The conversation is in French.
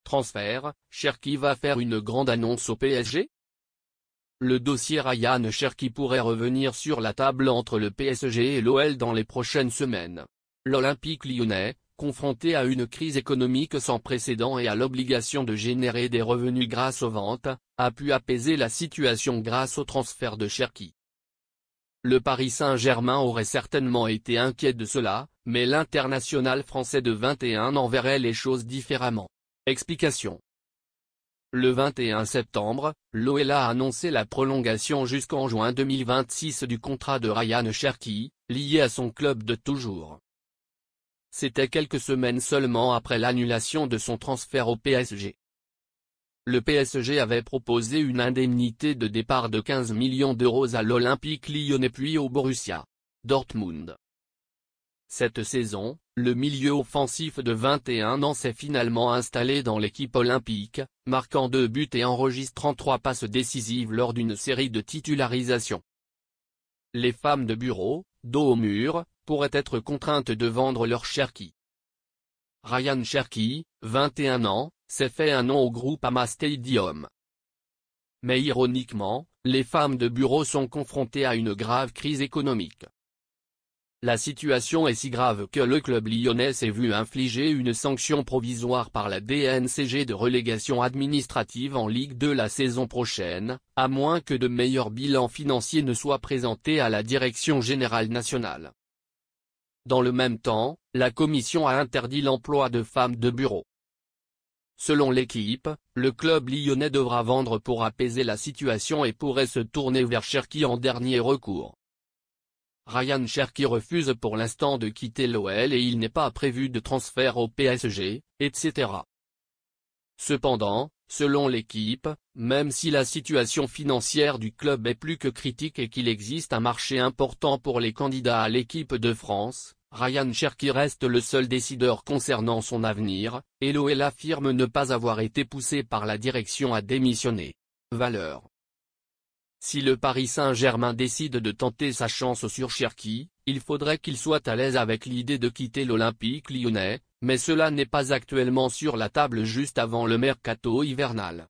Transfert, Cherki va faire une grande annonce au PSG? Le dossier Ryan Cherki pourrait revenir sur la table entre le PSG et l'OL dans les prochaines semaines. L'Olympique lyonnais, confronté à une crise économique sans précédent et à l'obligation de générer des revenus grâce aux ventes, a pu apaiser la situation grâce au transfert de Cherki. Le Paris Saint-Germain aurait certainement été inquiet de cela, mais l'international français de 21 ans verrait les choses différemment. Explication. Le 21 septembre, l'OL a annoncé la prolongation jusqu'en juin 2026 du contrat de Ryan Cherki, lié à son club de toujours. C'était quelques semaines seulement après l'annulation de son transfert au PSG. Le PSG avait proposé une indemnité de départ de 15 millions d'euros à l'Olympique lyonnais puis au Borussia Dortmund. Cette saison, le milieu offensif de 21 ans s'est finalement installé dans l'équipe olympique, marquant 2 buts et enregistrant 3 passes décisives lors d'une série de titularisations. Les femmes de bureau, dos au mur, pourraient être contraintes de vendre leur Cherki. Ryan Cherki, 21 ans, s'est fait un nom au Groupama Stadium. Mais ironiquement, les femmes de bureau sont confrontées à une grave crise économique. La situation est si grave que le club lyonnais s'est vu infliger une sanction provisoire par la DNCG de relégation administrative en Ligue 2 la saison prochaine, à moins que de meilleurs bilans financiers ne soient présentés à la direction générale nationale. Dans le même temps, la commission a interdit l'emploi de femmes de bureau. Selon l'équipe, le club lyonnais devra vendre pour apaiser la situation et pourrait se tourner vers Cherki en dernier recours. Ryan Cherki refuse pour l'instant de quitter l'OL et il n'est pas prévu de transfert au PSG, etc. Cependant, selon l'équipe, même si la situation financière du club est plus que critique et qu'il existe un marché important pour les candidats à l'équipe de France, Ryan Cherki reste le seul décideur concernant son avenir, et l'OL affirme ne pas avoir été poussé par la direction à démissionner. Valeur. Si le Paris Saint-Germain décide de tenter sa chance sur Cherki, il faudrait qu'il soit à l'aise avec l'idée de quitter l'Olympique lyonnais, mais cela n'est pas actuellement sur la table juste avant le mercato hivernal.